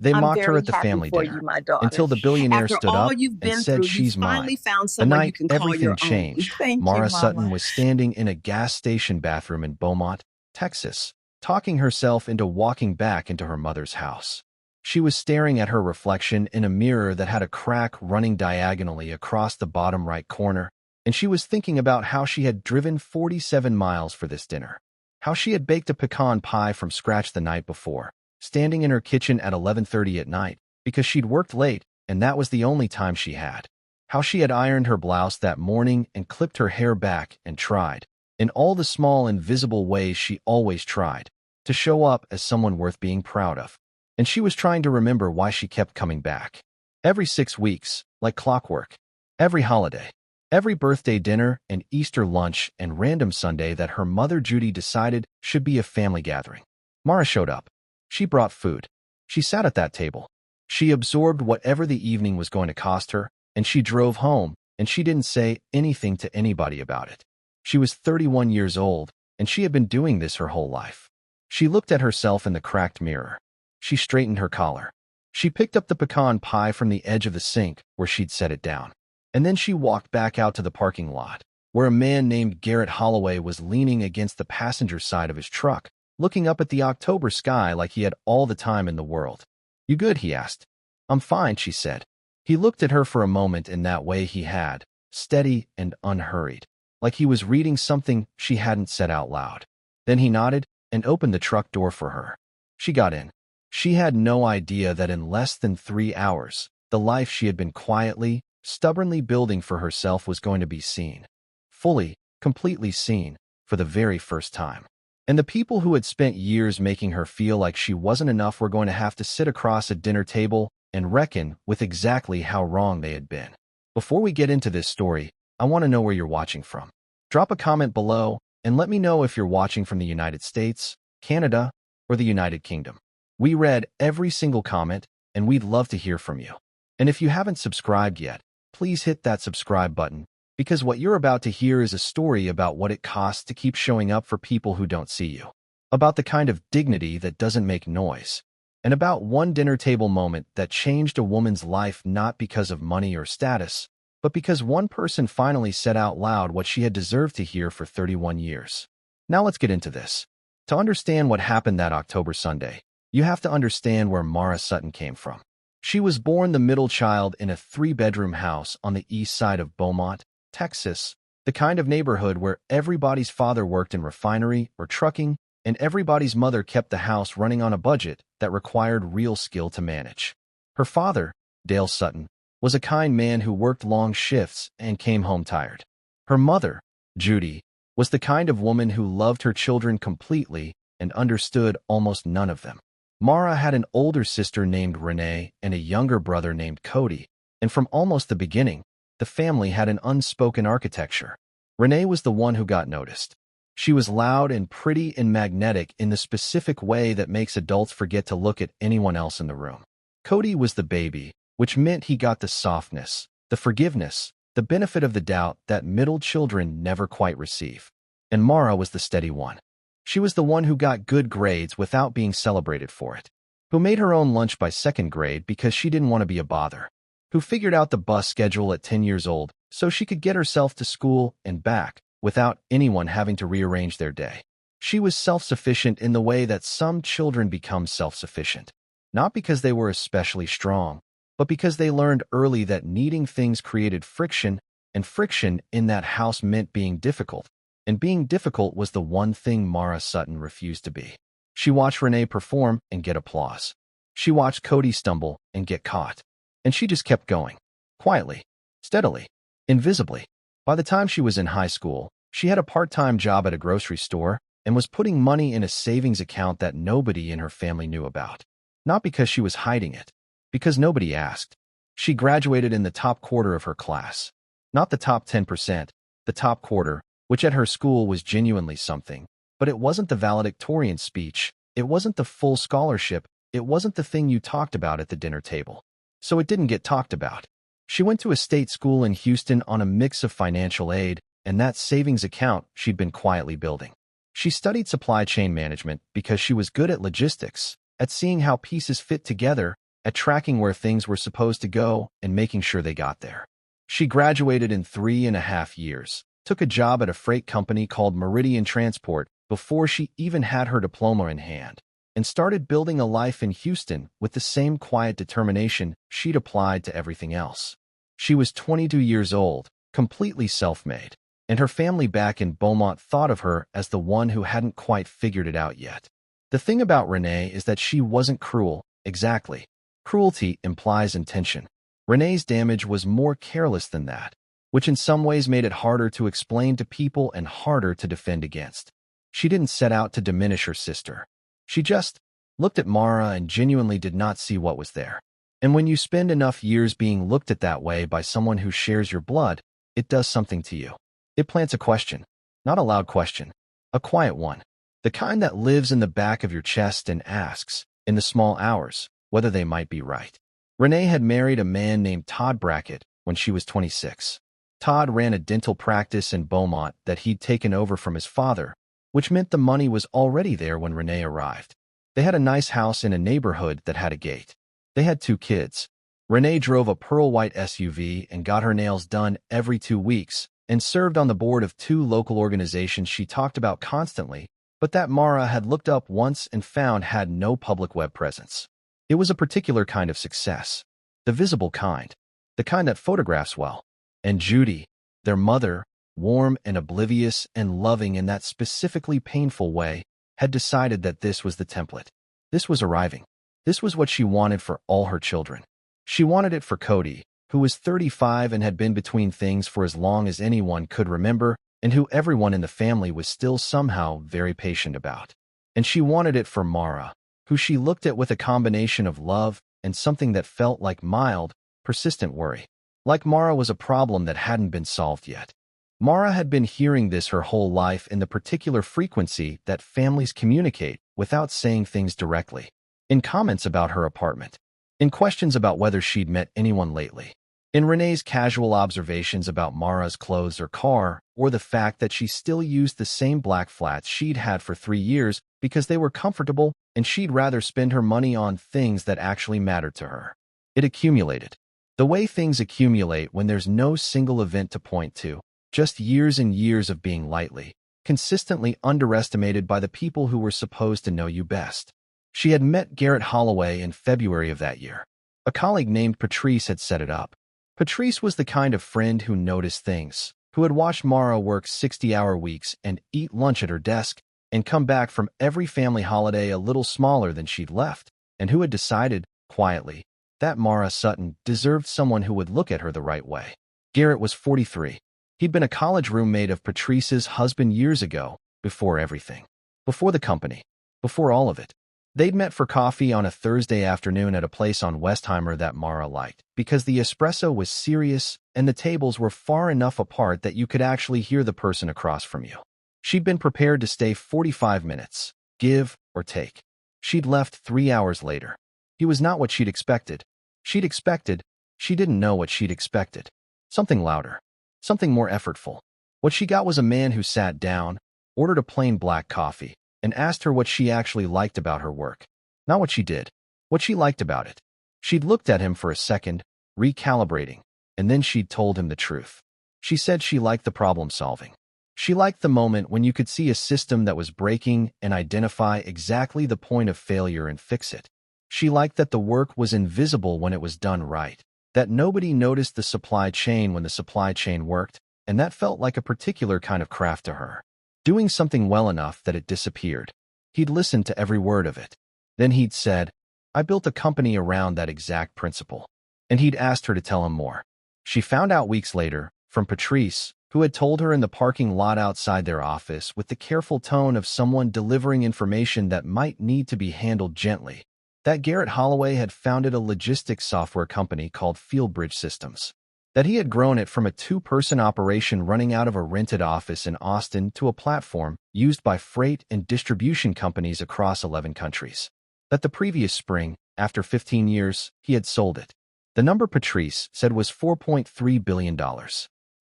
They I'm mocked her very at the happy family for you, dinner my daughter. until the billionaire After stood all up you've and been said, through, you "She's mine." finally found The someone you night can call everything your own. changed, Thank you, Mara Sutton Mama. was standing in a gas station bathroom in Beaumont, Texas, talking herself into walking back into her mother's house. She was staring at her reflection in a mirror that had a crack running diagonally across the bottom right corner, and she was thinking about how she had driven 47 miles for this dinner, how she had baked a pecan pie from scratch the night before, standing in her kitchen at 11:30 at night, because she'd worked late and that was the only time she had, how she had ironed her blouse that morning and clipped her hair back and tried, in all the small invisible ways she always tried, to show up as someone worth being proud of. And she was trying to remember why she kept coming back. Every 6 weeks, like clockwork. Every holiday. Every birthday dinner and Easter lunch and random Sunday that her mother Judy decided should be a family gathering. Mara showed up. She brought food. She sat at that table. She absorbed whatever the evening was going to cost her, and she drove home, and she didn't say anything to anybody about it. She was 31 years old, and she had been doing this her whole life. She looked at herself in the cracked mirror. She straightened her collar. She picked up the pecan pie from the edge of the sink where she'd set it down. And then she walked back out to the parking lot, where a man named Garrett Holloway was leaning against the passenger side of his truck, looking up at the October sky like he had all the time in the world. "You good?" he asked. "I'm fine," she said. He looked at her for a moment in that way he had, steady and unhurried, like he was reading something she hadn't said out loud. Then he nodded and opened the truck door for her. She got in. She had no idea that in less than 3 hours, the life she had been quietly, stubbornly building for herself was going to be seen. Fully, completely seen, for the very first time. And the people who had spent years making her feel like she wasn't enough were going to have to sit across a dinner table and reckon with exactly how wrong they had been. Before we get into this story, I want to know where you're watching from. Drop a comment below and let me know if you're watching from the United States, Canada, or the United Kingdom. We read every single comment, and we'd love to hear from you. And if you haven't subscribed yet, please hit that subscribe button, because what you're about to hear is a story about what it costs to keep showing up for people who don't see you, about the kind of dignity that doesn't make noise, and about one dinner table moment that changed a woman's life not because of money or status, but because one person finally said out loud what she had deserved to hear for 31 years. Now let's get into this. To understand what happened that October Sunday, you have to understand where Mara Sutton came from. She was born the middle child in a 3-bedroom house on the east side of Beaumont, Texas, the kind of neighborhood where everybody's father worked in refinery or trucking, and everybody's mother kept the house running on a budget that required real skill to manage. Her father, Dale Sutton, was a kind man who worked long shifts and came home tired. Her mother, Judy, was the kind of woman who loved her children completely and understood almost none of them. Mara had an older sister named Renee and a younger brother named Cody, and from almost the beginning, the family had an unspoken architecture. Renee was the one who got noticed. She was loud and pretty and magnetic in the specific way that makes adults forget to look at anyone else in the room. Cody was the baby, which meant he got the softness, the forgiveness, the benefit of the doubt that middle children never quite receive. And Mara was the steady one. She was the one who got good grades without being celebrated for it, who made her own lunch by 2nd grade because she didn't want to be a bother, who figured out the bus schedule at 10 years old so she could get herself to school and back without anyone having to rearrange their day. She was self-sufficient in the way that some children become self-sufficient, not because they were especially strong, but because they learned early that needing things created friction, and friction in that house meant being difficult. And being difficult was the one thing Mara Sutton refused to be. She watched Renee perform and get applause. She watched Cody stumble and get caught. And she just kept going. Quietly, steadily, invisibly. By the time she was in high school, she had a part-time job at a grocery store and was putting money in a savings account that nobody in her family knew about. Not because she was hiding it, because nobody asked. She graduated in the top quarter of her class. Not the top 10%, the top quarter, which at her school was genuinely something. But it wasn't the valedictorian speech, it wasn't the full scholarship, it wasn't the thing you talked about at the dinner table. So it didn't get talked about. She went to a state school in Houston on a mix of financial aid and that savings account she'd been quietly building. She studied supply chain management because she was good at logistics, at seeing how pieces fit together, at tracking where things were supposed to go and making sure they got there. She graduated in 3.5 years, took a job at a freight company called Meridian Transport before she even had her diploma in hand, and started building a life in Houston with the same quiet determination she'd applied to everything else. She was 22 years old, completely self-made, and her family back in Beaumont thought of her as the one who hadn't quite figured it out yet. The thing about Renee is that she wasn't cruel, exactly. Cruelty implies intention. Renee's damage was more careless than that, which in some ways made it harder to explain to people and harder to defend against. She didn't set out to diminish her sister. She just looked at Mara and genuinely did not see what was there. And when you spend enough years being looked at that way by someone who shares your blood, it does something to you. It plants a question. Not a loud question. A quiet one. The kind that lives in the back of your chest and asks, in the small hours, whether they might be right. Renee had married a man named Todd Brackett when she was 26. Todd ran a dental practice in Beaumont that he'd taken over from his father, which meant the money was already there when Renee arrived. They had a nice house in a neighborhood that had a gate. They had 2 kids. Renee drove a pearl-white SUV and got her nails done every 2 weeks and served on the board of 2 local organizations she talked about constantly, but that Mara had looked up once and found had no public web presence. It was a particular kind of success, the visible kind, the kind that photographs well. And Judy, their mother, warm and oblivious and loving in that specifically painful way, had decided that this was the template. This was arriving. This was what she wanted for all her children. She wanted it for Cody, who was 35 and had been between things for as long as anyone could remember, and who everyone in the family was still somehow very patient about. And she wanted it for Mara, who she looked at with a combination of love and something that felt like mild, persistent worry. Like Mara was a problem that hadn't been solved yet. Mara had been hearing this her whole life in the particular frequency that families communicate without saying things directly. In comments about her apartment. In questions about whether she'd met anyone lately. In Renee's casual observations about Mara's clothes or car, or the fact that she still used the same black flats she'd had for 3 years because they were comfortable and she'd rather spend her money on things that actually mattered to her. It accumulated. The way things accumulate when there's no single event to point to, just years and years of being lightly, consistently underestimated by the people who were supposed to know you best. She had met Garrett Holloway in February of that year. A colleague named Patrice had set it up. Patrice was the kind of friend who noticed things, who had watched Mara work 60-hour weeks and eat lunch at her desk and come back from every family holiday a little smaller than she'd left, and who had decided, quietly, that Mara Sutton deserved someone who would look at her the right way. Garrett was 43. He'd been a college roommate of Patrice's husband years ago, before everything. Before the company. Before all of it. They'd met for coffee on a Thursday afternoon at a place on Westheimer that Mara liked, because the espresso was serious and the tables were far enough apart that you could actually hear the person across from you. She'd been prepared to stay 45 minutes, give or take. She'd left 3 hours later. He was not what she'd expected. She didn't know what she'd expected. Something louder. Something more effortful. What she got was a man who sat down, ordered a plain black coffee, and asked her what she actually liked about her work. Not what she did. What she liked about it. She'd looked at him for a second, recalibrating, and then she'd told him the truth. She said she liked the problem solving. She liked the moment when you could see a system that was breaking and identify exactly the point of failure and fix it. She liked that the work was invisible when it was done right, that nobody noticed the supply chain when the supply chain worked, and that felt like a particular kind of craft to her. Doing something well enough that it disappeared. He'd listened to every word of it. Then he'd said, I built a company around that exact principle. And he'd asked her to tell him more. She found out weeks later, from Patrice, who had told her in the parking lot outside their office with the careful tone of someone delivering information that might need to be handled gently, that Garrett Holloway had founded a logistics software company called Fieldbridge Systems. That he had grown it from a 2-person operation running out of a rented office in Austin to a platform used by freight and distribution companies across 11 countries. That the previous spring, after 15 years, he had sold it. The number Patrice said was $4.3 billion.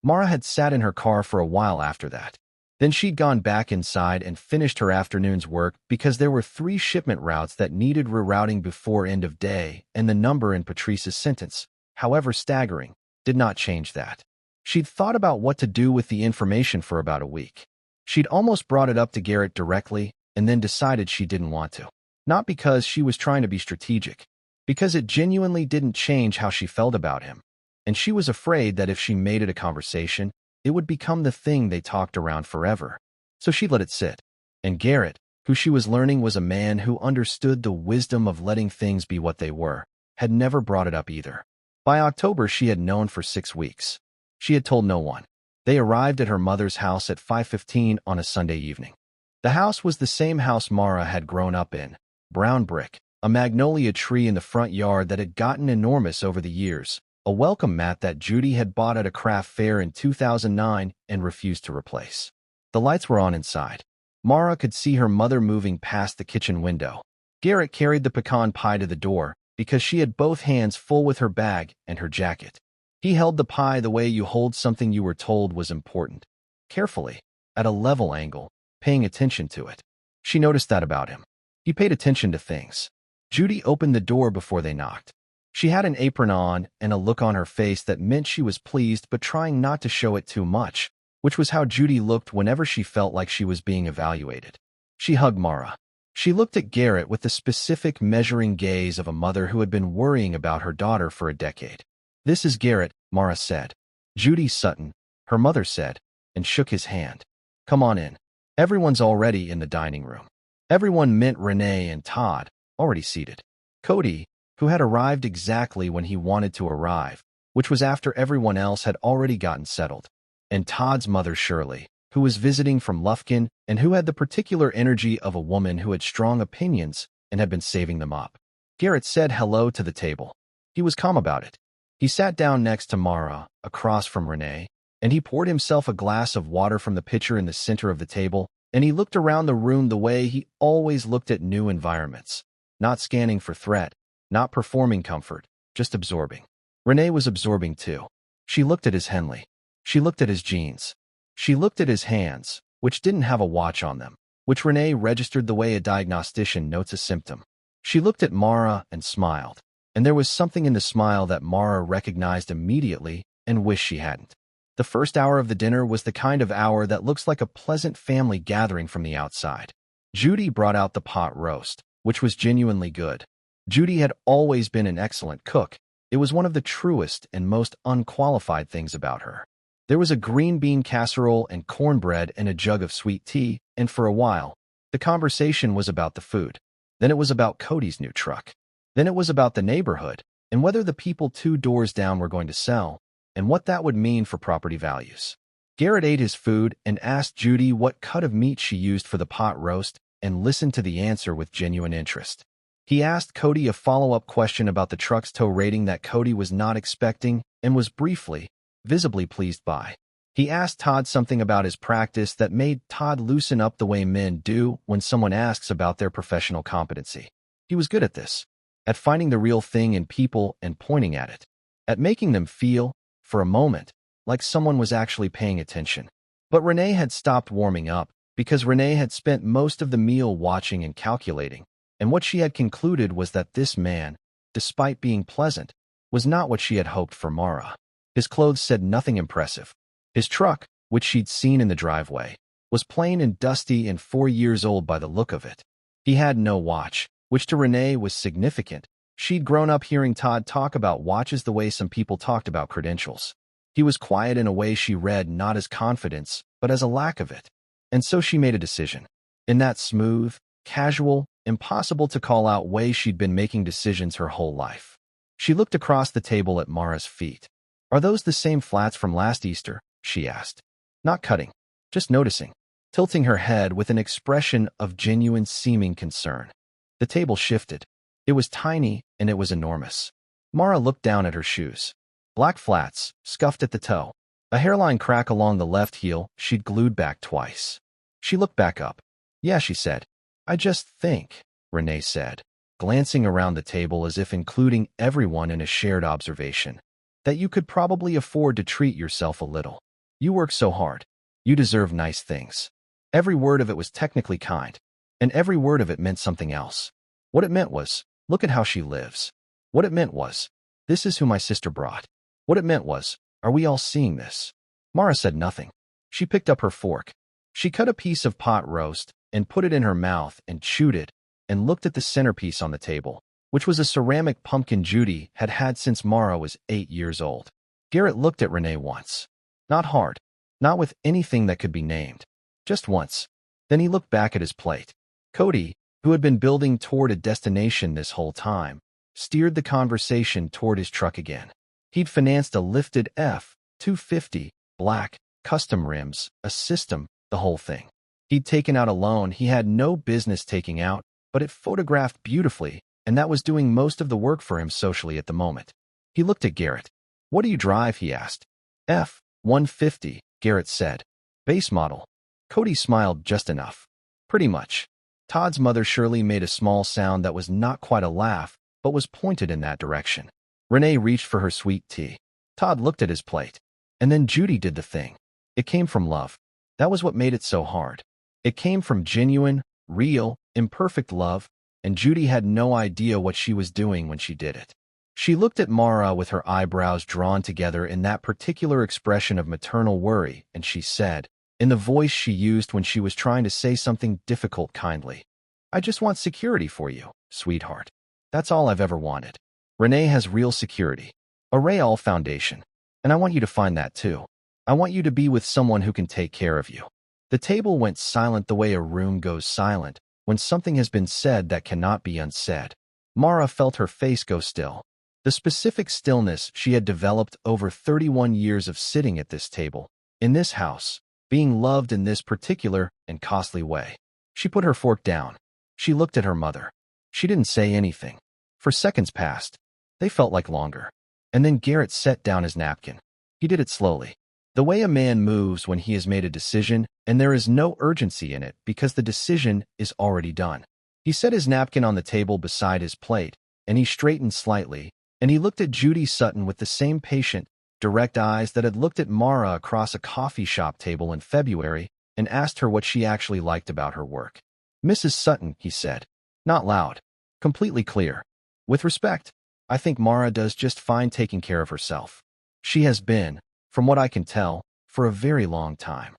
Mara had sat in her car for a while after that. Then she'd gone back inside and finished her afternoon's work because there were 3 shipment routes that needed rerouting before end of day, and the number in Patrice's sentence, however staggering, did not change that. She'd thought about what to do with the information for about a week. She'd almost brought it up to Garrett directly and then decided she didn't want to. Not because she was trying to be strategic, because it genuinely didn't change how she felt about him. And she was afraid that if she made it a conversation, it would become the thing they talked around forever. So she let it sit. And Garrett, who she was learning was a man who understood the wisdom of letting things be what they were, had never brought it up either. By October, she had known for 6 weeks. She had told no one. They arrived at her mother's house at 5:15 on a Sunday evening. The house was the same house Mara had grown up in, brown brick, a magnolia tree in the front yard that had gotten enormous over the years, a welcome mat that Judy had bought at a craft fair in 2009 and refused to replace. The lights were on inside. Mara could see her mother moving past the kitchen window. Garrett carried the pecan pie to the door because she had both hands full with her bag and her jacket. He held the pie the way you hold something you were told was important, carefully, at a level angle, paying attention to it. She noticed that about him. He paid attention to things. Judy opened the door before they knocked. She had an apron on and a look on her face that meant she was pleased but trying not to show it too much, which was how Judy looked whenever she felt like she was being evaluated. She hugged Mara. She looked at Garrett with the specific measuring gaze of a mother who had been worrying about her daughter for a decade. "This is Garrett," Mara said. "Judy Sutton," her mother said, and shook his hand. "Come on in. Everyone's already in the dining room." Everyone meant Renee and Todd, already seated. Cody, who had arrived exactly when he wanted to arrive, which was after everyone else had already gotten settled, and Todd's mother Shirley, who was visiting from Lufkin and who had the particular energy of a woman who had strong opinions and had been saving them up. Garrett said hello to the table. He was calm about it. He sat down next to Mara, across from Renee, and he poured himself a glass of water from the pitcher in the center of the table, and he looked around the room the way he always looked at new environments, not scanning for threat, not performing comfort, just absorbing. Renee was absorbing too. She looked at his Henley. She looked at his jeans. She looked at his hands, which didn't have a watch on them, which Renee registered the way a diagnostician notes a symptom. She looked at Mara and smiled, and there was something in the smile that Mara recognized immediately and wished she hadn't. The first hour of the dinner was the kind of hour that looks like a pleasant family gathering from the outside. Judy brought out the pot roast, which was genuinely good. Judy had always been an excellent cook. It was one of the truest and most unqualified things about her. There was a green bean casserole and cornbread and a jug of sweet tea, and for a while, the conversation was about the food. Then it was about Cody's new truck. Then it was about the neighborhood, and whether the people 2 doors down were going to sell, and what that would mean for property values. Garrett ate his food and asked Judy what cut of meat she used for the pot roast and listened to the answer with genuine interest. He asked Cody a follow-up question about the truck's tow rating that Cody was not expecting and was briefly, visibly pleased by. He asked Todd something about his practice that made Todd loosen up the way men do when someone asks about their professional competency. He was good at this, at finding the real thing in people and pointing at it, at making them feel, for a moment, like someone was actually paying attention. But Renee had stopped warming up because Renee had spent most of the meal watching and calculating, and what she had concluded was that this man, despite being pleasant, was not what she had hoped for Mara. His clothes said nothing impressive. His truck, which she'd seen in the driveway, was plain and dusty and 4 years old by the look of it. He had no watch, which to Renee was significant. She'd grown up hearing Todd talk about watches the way some people talked about credentials. He was quiet in a way she read not as confidence, but as a lack of it. And so she made a decision. In that smooth, casual, impossible-to-call-out way she'd been making decisions her whole life. She looked across the table at Mara's feet. "Are those the same flats from last Easter?" she asked. Not cutting, just noticing, tilting her head with an expression of genuine seeming concern. The table shifted. It was tiny, and it was enormous. Mara looked down at her shoes. Black flats, scuffed at the toe. A hairline crack along the left heel she'd glued back twice. She looked back up. "Yeah," she said. "I just think," Renee said, glancing around the table as if including everyone in a shared observation, "that you could probably afford to treat yourself a little. You work so hard. You deserve nice things. Every word of it was technically kind, and every word of it meant something else. What it meant was, look at how she lives. What it meant was, this is who my sister brought. What it meant was, are we all seeing this? Mara said nothing. She picked up her fork. She cut a piece of pot roast and put it in her mouth and chewed it and looked at the centerpiece on the table, which was a ceramic pumpkin Judy had had since Mara was 8 years old. Garrett looked at Renee once. Not hard. Not with anything that could be named. Just once. Then he looked back at his plate. Cody, who had been building toward a destination this whole time, steered the conversation toward his truck again. He'd financed a lifted F-250, black, custom rims, a system, the whole thing. He'd taken out a loan he had no business taking out, but it photographed beautifully, and that was doing most of the work for him socially at the moment. He looked at Garrett. What do you drive? He asked. F-150, Garrett said. Base model. Cody smiled just enough. Pretty much. Todd's mother Shirley made a small sound that was not quite a laugh, but was pointed in that direction. Renee reached for her sweet tea. Todd looked at his plate. And then Judy did the thing. It came from love. That was what made it so hard. It came from genuine, real, imperfect love, and Judy had no idea what she was doing when she did it. She looked at Mara with her eyebrows drawn together in that particular expression of maternal worry, and she said, in the voice she used when she was trying to say something difficult kindly, I just want security for you, sweetheart. That's all I've ever wanted. Renee has real security. A real foundation. And I want you to find that too. I want you to be with someone who can take care of you. The table went silent the way a room goes silent when something has been said that cannot be unsaid. Mara felt her face go still. The specific stillness she had developed over 31 years of sitting at this table, in this house, being loved in this particular and costly way. She put her fork down. She looked at her mother. She didn't say anything. For seconds passed. They felt like longer. And then Garrett set down his napkin. He did it slowly. The way a man moves when he has made a decision and there is no urgency in it because the decision is already done. He set his napkin on the table beside his plate, and he straightened slightly, and he looked at Judy Sutton with the same patient, direct eyes that had looked at Mara across a coffee shop table in February and asked her what she actually liked about her work. Mrs. Sutton, he said. Not loud. Completely clear. With respect, I think Mara does just fine taking care of herself. She has been, from what I can tell, for a very long time.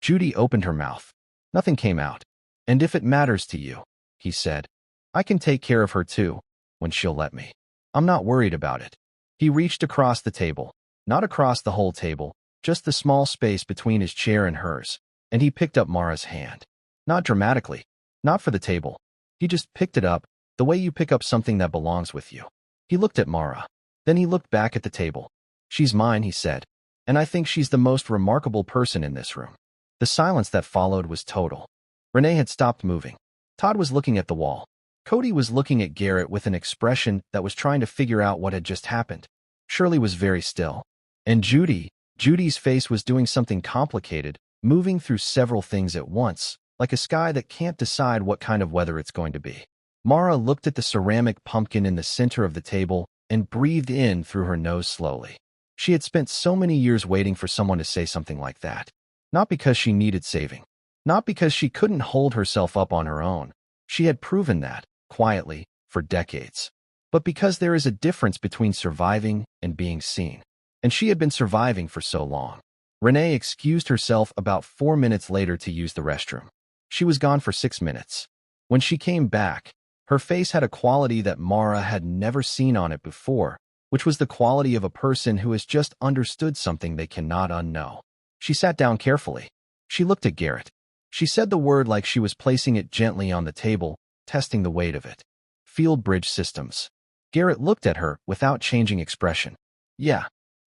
Judy opened her mouth. Nothing came out. And if it matters to you, he said, I can take care of her too, when she'll let me. I'm not worried about it. He reached across the table, not across the whole table, just the small space between his chair and hers, and he picked up Mara's hand. Not dramatically, not for the table. He just picked it up, the way you pick up something that belongs with you. He looked at Mara. Then he looked back at the table. She's mine, he said, and I think she's the most remarkable person in this room. The silence that followed was total. Renee had stopped moving. Todd was looking at the wall. Cody was looking at Garrett with an expression that was trying to figure out what had just happened. Shirley was very still. And Judy's face was doing something complicated, moving through several things at once, like a sky that can't decide what kind of weather it's going to be. Mara looked at the ceramic pumpkin in the center of the table and breathed in through her nose slowly. She had spent so many years waiting for someone to say something like that. Not because she needed saving. Not because she couldn't hold herself up on her own. She had proven that, quietly, for decades. But because there is a difference between surviving and being seen. And she had been surviving for so long. Renee excused herself about 4 minutes later to use the restroom. She was gone for 6 minutes. When she came back, her face had a quality that Mara had never seen on it before, which was the quality of a person who has just understood something they cannot unknow. She sat down carefully. She looked at Garrett. She said the word like she was placing it gently on the table, testing the weight of it. Field bridge systems. Garrett looked at her without changing expression. Yeah.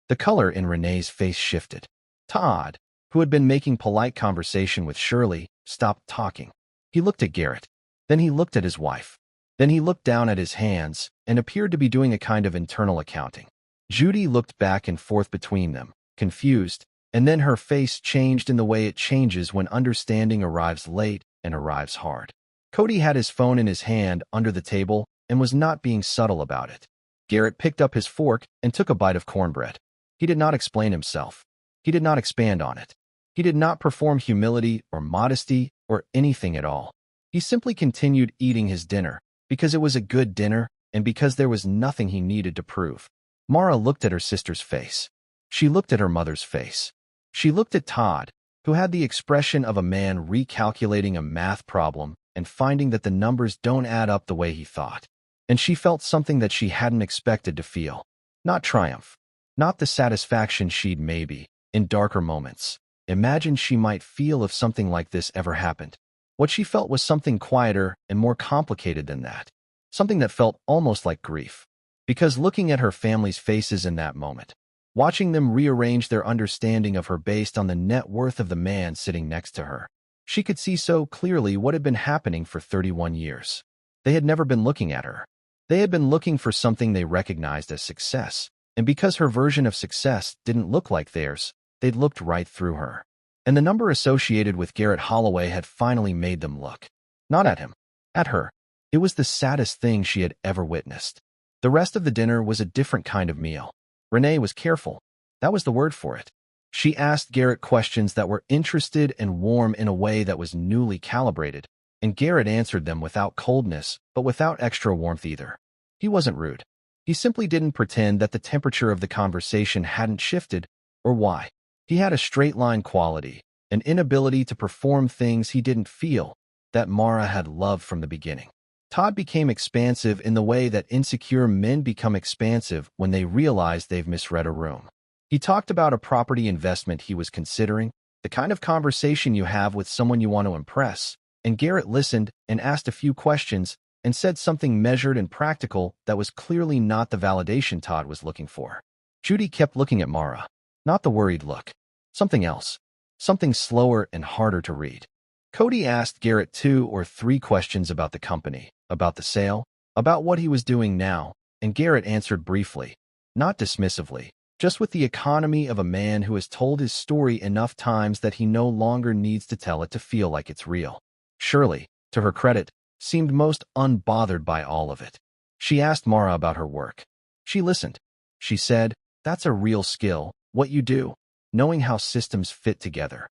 The color in Renee's face shifted. Todd, who had been making polite conversation with Shirley, stopped talking. He looked at Garrett. Then he looked at his wife. Then he looked down at his hands and appeared to be doing a kind of internal accounting. Judy looked back and forth between them, confused, and then her face changed in the way it changes when understanding arrives late and arrives hard. Cody had his phone in his hand under the table and was not being subtle about it. Garrett picked up his fork and took a bite of cornbread. He did not explain himself. He did not expand on it. He did not perform humility or modesty or anything at all. He simply continued eating his dinner, because it was a good dinner and because there was nothing he needed to prove. Mara looked at her sister's face. She looked at her mother's face. She looked at Todd, who had the expression of a man recalculating a math problem and finding that the numbers don't add up the way he thought. And she felt something that she hadn't expected to feel. Not triumph. Not the satisfaction she'd maybe, in darker moments, imagined she might feel if something like this ever happened. What she felt was something quieter and more complicated than that. Something that felt almost like grief. Because looking at her family's faces in that moment, watching them rearrange their understanding of her based on the net worth of the man sitting next to her, she could see so clearly what had been happening for 31 years. They had never been looking at her. They had been looking for something they recognized as success, and because her version of success didn't look like theirs, they'd looked right through her. And the number associated with Garrett Holloway had finally made them look. Not at him. At her. It was the saddest thing she had ever witnessed. The rest of the dinner was a different kind of meal. Renee was careful. That was the word for it. She asked Garrett questions that were interested and warm in a way that was newly calibrated, and Garrett answered them without coldness, but without extra warmth either. He wasn't rude. He simply didn't pretend that the temperature of the conversation hadn't shifted, or why. He had a straight-line quality, an inability to perform things he didn't feel, that Mara had loved from the beginning. Todd became expansive in the way that insecure men become expansive when they realize they've misread a room. He talked about a property investment he was considering, the kind of conversation you have with someone you want to impress, and Garrett listened and asked a few questions and said something measured and practical that was clearly not the validation Todd was looking for. Judy kept looking at Mara. Not the worried look. Something else. Something slower and harder to read. Cody asked Garrett 2 or 3 questions about the company, about the sale, about what he was doing now, and Garrett answered briefly, not dismissively, just with the economy of a man who has told his story enough times that he no longer needs to tell it to feel like it's real. Shirley, to her credit, seemed most unbothered by all of it. She asked Mara about her work. She listened. She said, "That's a real skill, what you do, knowing how systems fit together."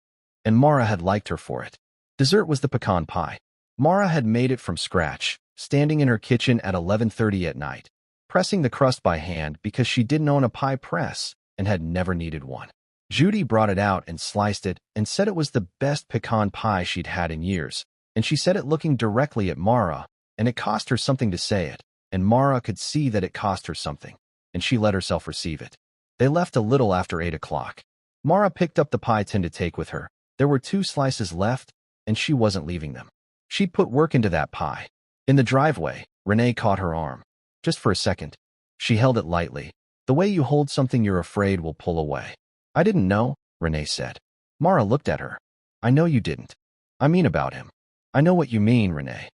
And Mara had liked her for it. Dessert was the pecan pie. Mara had made it from scratch, standing in her kitchen at 11:30 at night, pressing the crust by hand because she didn't own a pie press and had never needed one. Judy brought it out and sliced it and said it was the best pecan pie she'd had in years, and she said it looking directly at Mara, and it cost her something to say it, and Mara could see that it cost her something, and she let herself receive it. They left a little after 8 o'clock. Mara picked up the pie tin to take with her. There were 2 slices left, and she wasn't leaving them. She'd put work into that pie. In the driveway, Renee caught her arm. Just for a second. She held it lightly. The way you hold something you're afraid will pull away. "I didn't know," Renee said. Mara looked at her. "I know you didn't. I mean about him." "I know what you mean, Renee."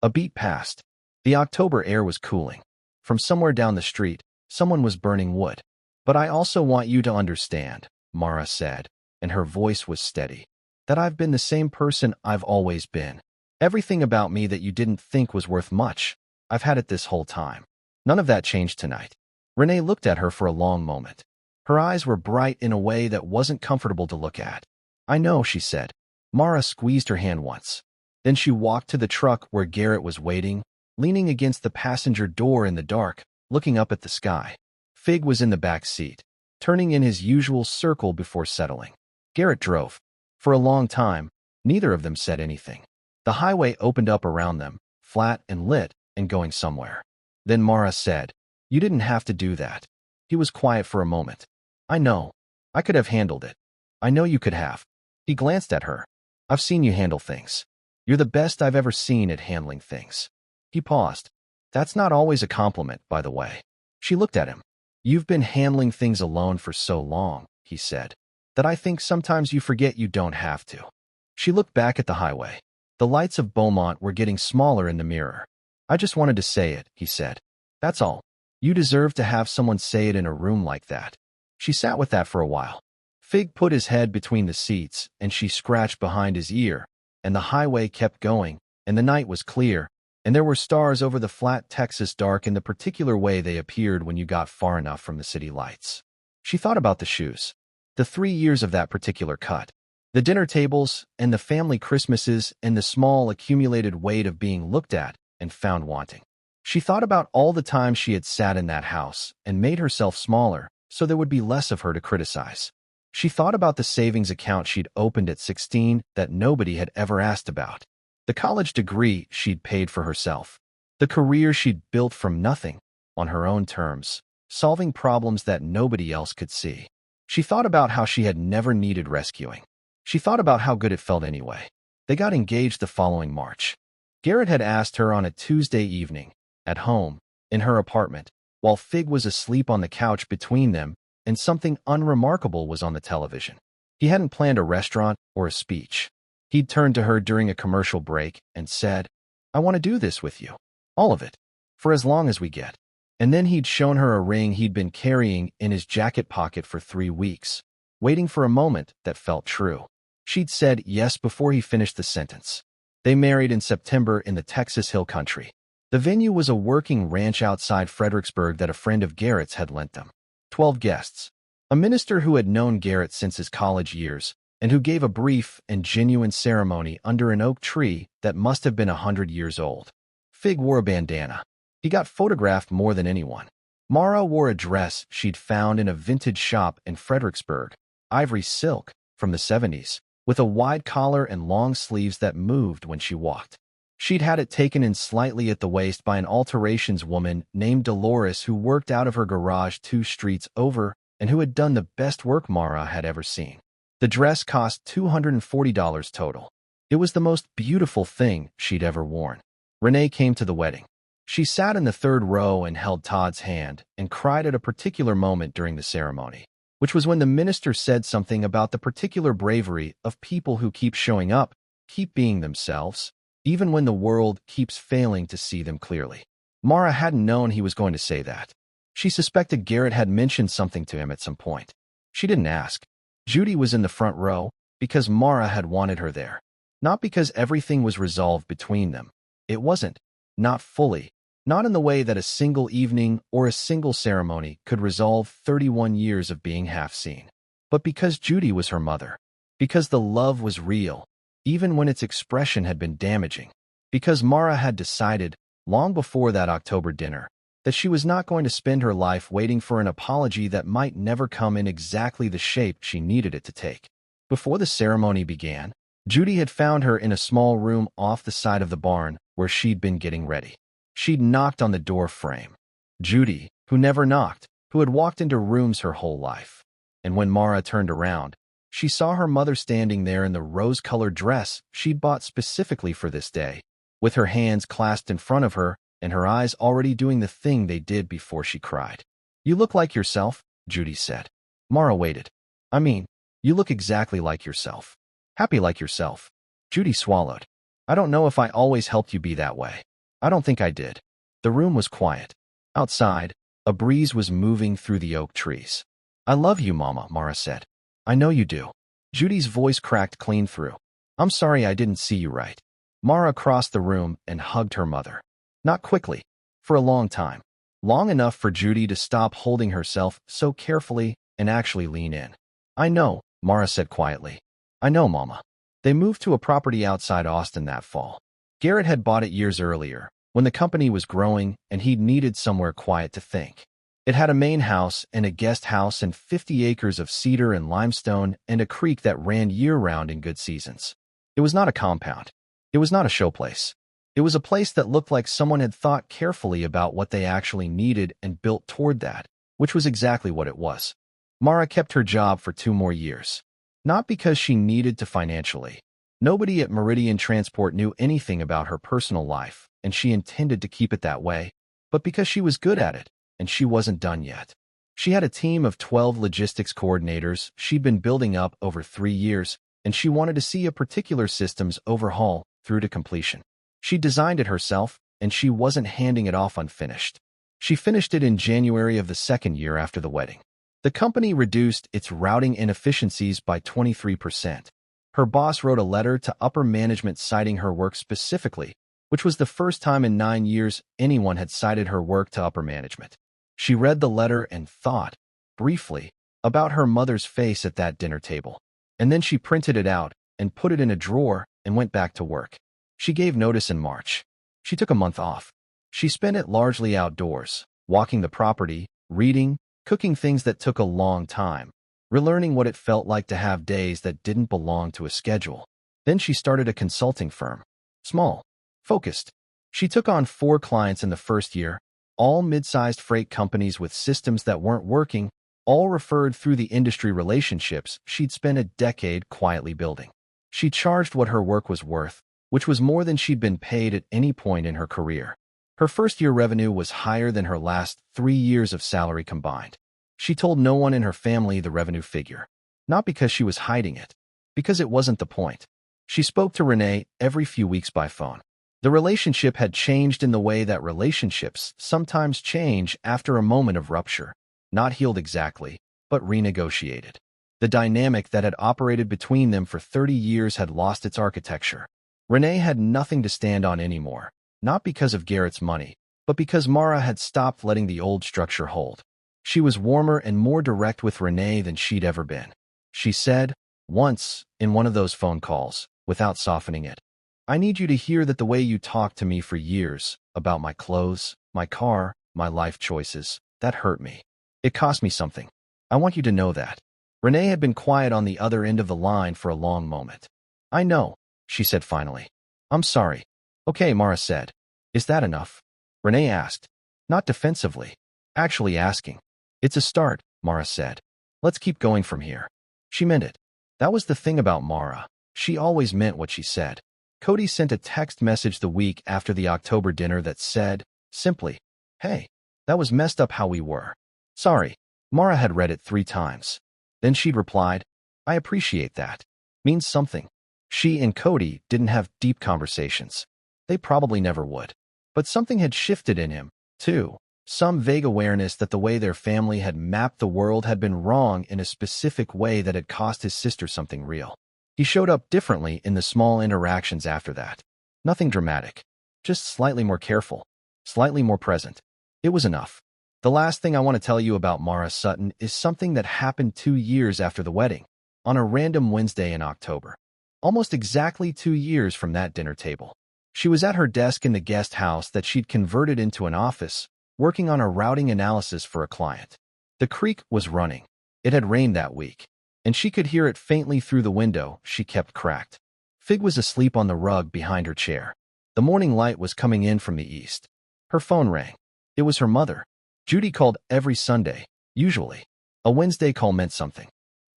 A beat passed. The October air was cooling. From somewhere down the street, someone was burning wood. "But I also want you to understand," Mara said, and her voice was steady, "that I've been the same person I've always been. Everything about me that you didn't think was worth much, I've had it this whole time. None of that changed tonight." Renee looked at her for a long moment. Her eyes were bright in a way that wasn't comfortable to look at. "I know," she said. Mara squeezed her hand once. Then she walked to the truck where Garrett was waiting, leaning against the passenger door in the dark, looking up at the sky. Fig was in the back seat, turning in his usual circle before settling. Garrett drove. For a long time, neither of them said anything. The highway opened up around them, flat and lit, and going somewhere. Then Mara said, "You didn't have to do that." He was quiet for a moment. "I know. I could have handled it. I know you could have." He glanced at her. "I've seen you handle things. You're the best I've ever seen at handling things." He paused. "That's not always a compliment, by the way." She looked at him. "You've been handling things alone for so long," he said, "that I think sometimes you forget you don't have to." She looked back at the highway. The lights of Beaumont were getting smaller in the mirror. "I just wanted to say it," he said. "That's all. You deserve to have someone say it in a room like that." She sat with that for a while. Fig put his head between the seats, and she scratched behind his ear, and the highway kept going, and the night was clear, and there were stars over the flat Texas dark in the particular way they appeared when you got far enough from the city lights. She thought about the shoes. The 3 years of that particular cut. The dinner tables, and the family Christmases, and the small accumulated weight of being looked at and found wanting. She thought about all the time she had sat in that house and made herself smaller so there would be less of her to criticize. She thought about the savings account she'd opened at 16 that nobody had ever asked about. The college degree she'd paid for herself. The career she'd built from nothing, on her own terms, solving problems that nobody else could see. She thought about how she had never needed rescuing. She thought about how good it felt anyway. They got engaged the following March. Garrett had asked her on a Tuesday evening, at home, in her apartment, while Fig was asleep on the couch between them, and something unremarkable was on the television. He hadn't planned a restaurant or a speech. He'd turned to her during a commercial break and said, "I want to do this with you. All of it. For as long as we get." And then he'd shown her a ring he'd been carrying in his jacket pocket for 3 weeks, waiting for a moment that felt true. She'd said yes before he finished the sentence. They married in September in the Texas Hill Country. The venue was a working ranch outside Fredericksburg that a friend of Garrett's had lent them. 12 guests. A minister who had known Garrett since his college years, and who gave a brief and genuine ceremony under an oak tree that must have been 100 years old. Fig wore a bandana. He got photographed more than anyone. Mara wore a dress she'd found in a vintage shop in Fredericksburg, ivory silk, from the 70s, with a wide collar and long sleeves that moved when she walked. She'd had it taken in slightly at the waist by an alterations woman named Dolores who worked out of her garage 2 streets over and who had done the best work Mara had ever seen. The dress cost $240 total. It was the most beautiful thing she'd ever worn. Renee came to the wedding. She sat in the 3rd row and held Todd's hand and cried at a particular moment during the ceremony, which was when the minister said something about the particular bravery of people who keep showing up, keep being themselves, even when the world keeps failing to see them clearly. Mara hadn't known he was going to say that. She suspected Garrett had mentioned something to him at some point. She didn't ask. Judy was in the front row because Mara had wanted her there. Not because everything was resolved between them. It wasn't. Not fully. Not in the way that a single evening or a single ceremony could resolve 31 years of being half seen. But because Judy was her mother. Because the love was real, even when its expression had been damaging. Because Mara had decided, long before that October dinner, that she was not going to spend her life waiting for an apology that might never come in exactly the shape she needed it to take. Before the ceremony began, Judy had found her in a small room off the side of the barn where she'd been getting ready. She'd knocked on the door frame. Judy, who never knocked, who had walked into rooms her whole life. And when Mara turned around, she saw her mother standing there in the rose-colored dress she'd bought specifically for this day, with her hands clasped in front of her and her eyes already doing the thing they did before she cried. "You look like yourself," Judy said. Mara waited. "I mean, you look exactly like yourself. Happy like yourself." Judy swallowed. "I don't know if I always helped you be that way. I don't think I did." The room was quiet. Outside, a breeze was moving through the oak trees. "I love you, Mama," Mara said. "I know you do." Judy's voice cracked clean through. "I'm sorry I didn't see you right." Mara crossed the room and hugged her mother. Not quickly. For a long time. Long enough for Judy to stop holding herself so carefully and actually lean in. "I know," Mara said quietly. "I know, Mama." They moved to a property outside Austin that fall. Garrett had bought it years earlier, when the company was growing and he'd needed somewhere quiet to think. It had a main house and a guest house and 50 acres of cedar and limestone and a creek that ran year-round in good seasons. It was not a compound. It was not a showplace. It was a place that looked like someone had thought carefully about what they actually needed and built toward that, which was exactly what it was. Mara kept her job for 2 more years. Not because she needed to financially. Nobody at Meridian Transport knew anything about her personal life, and she intended to keep it that way, but because she was good at it, and she wasn't done yet. She had a team of 12 logistics coordinators she'd been building up over 3 years, and she wanted to see a particular systems overhaul through to completion. She designed it herself, and she wasn't handing it off unfinished. She finished it in January of the 2nd year after the wedding. The company reduced its routing inefficiencies by 23%. Her boss wrote a letter to upper management citing her work specifically, which was the first time in 9 years anyone had cited her work to upper management. She read the letter and thought, briefly, about her mother's face at that dinner table. And then she printed it out and put it in a drawer and went back to work. She gave notice in March. She took a month off. She spent it largely outdoors, walking the property, reading, cooking things that took a long time, relearning what it felt like to have days that didn't belong to a schedule. Then she started a consulting firm. Small, focused. She took on 4 clients in the first year, all mid-sized freight companies with systems that weren't working, all referred through the industry relationships she'd spent a decade quietly building. She charged what her work was worth, which was more than she'd been paid at any point in her career. Her first-year revenue was higher than her last 3 years of salary combined. She told no one in her family the revenue figure. Not because she was hiding it, because it wasn't the point. She spoke to Renee every few weeks by phone. The relationship had changed in the way that relationships sometimes change after a moment of rupture. Not healed exactly, but renegotiated. The dynamic that had operated between them for 30 years had lost its architecture. Renee had nothing to stand on anymore, not because of Garrett's money, but because Mara had stopped letting the old structure hold. She was warmer and more direct with Renee than she'd ever been. She said, once, in one of those phone calls, without softening it, "I need you to hear that the way you talked to me for years, about my clothes, my car, my life choices, that hurt me. It cost me something. I want you to know that." Renee had been quiet on the other end of the line for a long moment. "I know," she said finally. "I'm sorry." "Okay," Mara said. "Is that enough?" Renee asked, not defensively, actually asking. "It's a start," Mara said. "Let's keep going from here." She meant it. That was the thing about Mara. She always meant what she said. Cody sent a text message the week after the October dinner that said, simply, "Hey, that was messed up how we were. Sorry." Mara had read it 3 times. Then she'd replied, "I appreciate that. Means something." She and Cody didn't have deep conversations. They probably never would. But something had shifted in him, too. Some vague awareness that the way their family had mapped the world had been wrong in a specific way that had cost his sister something real. He showed up differently in the small interactions after that. Nothing dramatic. Just slightly more careful. Slightly more present. It was enough. The last thing I want to tell you about Mara Sutton is something that happened 2 years after the wedding, on a random Wednesday in October. Almost exactly 2 years from that dinner table. She was at her desk in the guest house that she'd converted into an office, working on a routing analysis for a client. The creek was running. It had rained that week, and she could hear it faintly through the window she kept cracked. Fig was asleep on the rug behind her chair. The morning light was coming in from the east. Her phone rang. It was her mother. Judy called every Sunday, usually. A Wednesday call meant something.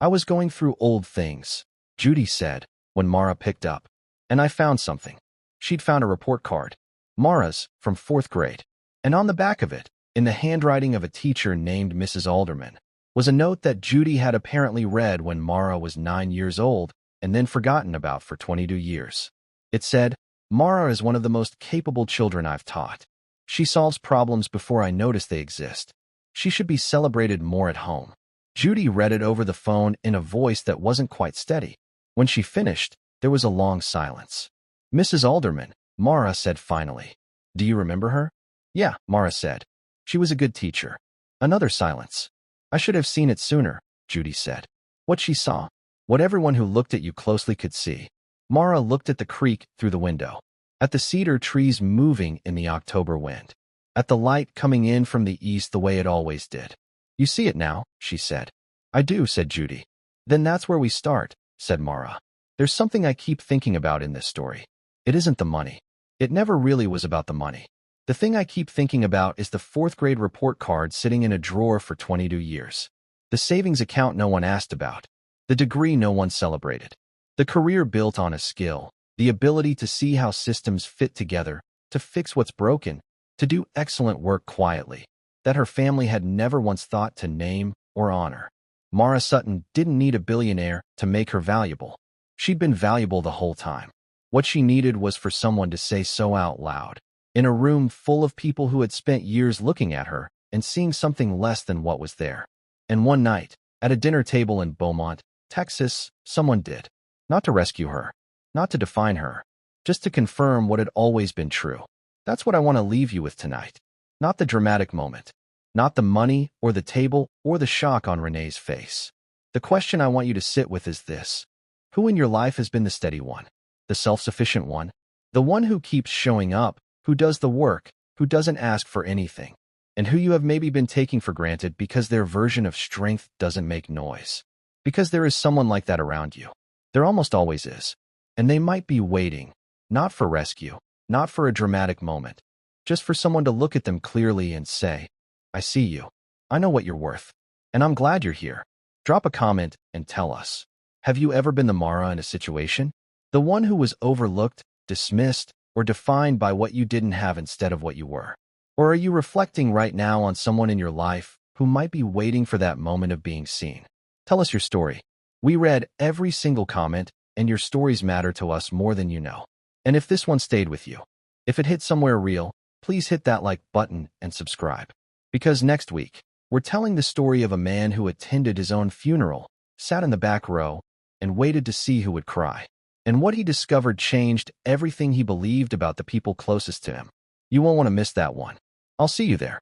"I was going through old things," Judy said, when Mara picked up. "And I found something." She'd found a report card. Mara's, from 4th grade. And on the back of it, in the handwriting of a teacher named Mrs. Alderman, was a note that Judy had apparently read when Mara was 9 years old and then forgotten about for 22 years. It said, "Mara is one of the most capable children I've taught. She solves problems before I notice they exist. She should be celebrated more at home." Judy read it over the phone in a voice that wasn't quite steady. When she finished, there was a long silence. "Mrs. Alderman," Mara said finally. "Do you remember her?" "Yeah," Mara said. "She was a good teacher." Another silence. "I should have seen it sooner," Judy said. What she saw. What everyone who looked at you closely could see. Mara looked at the creek through the window. At the cedar trees moving in the October wind. At the light coming in from the east the way it always did. "You see it now," she said. "I do," said Judy. "Then that's where we start," said Mara. "There's something I keep thinking about in this story. It isn't the money. It never really was about the money. The thing I keep thinking about is the 4th grade report card sitting in a drawer for 22 years. The savings account no one asked about. The degree no one celebrated. The career built on a skill. The ability to see how systems fit together, to fix what's broken, to do excellent work quietly, that her family had never once thought to name or honor. Mara Sutton didn't need a billionaire to make her valuable. She'd been valuable the whole time. What she needed was for someone to say so out loud, in a room full of people who had spent years looking at her and seeing something less than what was there. And one night, at a dinner table in Beaumont, Texas, someone did. Not to rescue her. Not to define her, just to confirm what had always been true. That's what I want to leave you with tonight. Not the dramatic moment. Not the money or the table or the shock on Renee's face. The question I want you to sit with is this. Who in your life has been the steady one, the self-sufficient one, the one who keeps showing up, who does the work, who doesn't ask for anything, and who you have maybe been taking for granted because their version of strength doesn't make noise? Because there is someone like that around you. There almost always is. And they might be waiting, not for rescue, not for a dramatic moment, just for someone to look at them clearly and say, I see you. I know what you're worth. And I'm glad you're here. Drop a comment and tell us. Have you ever been the Mara in a situation? The one who was overlooked, dismissed, or defined by what you didn't have instead of what you were? Or are you reflecting right now on someone in your life who might be waiting for that moment of being seen? Tell us your story. We read every single comment, and your stories matter to us more than you know. And if this one stayed with you, if it hit somewhere real, please hit that like button and subscribe. Because next week, we're telling the story of a man who attended his own funeral, sat in the back row, and waited to see who would cry. And what he discovered changed everything he believed about the people closest to him. You won't want to miss that one. I'll see you there.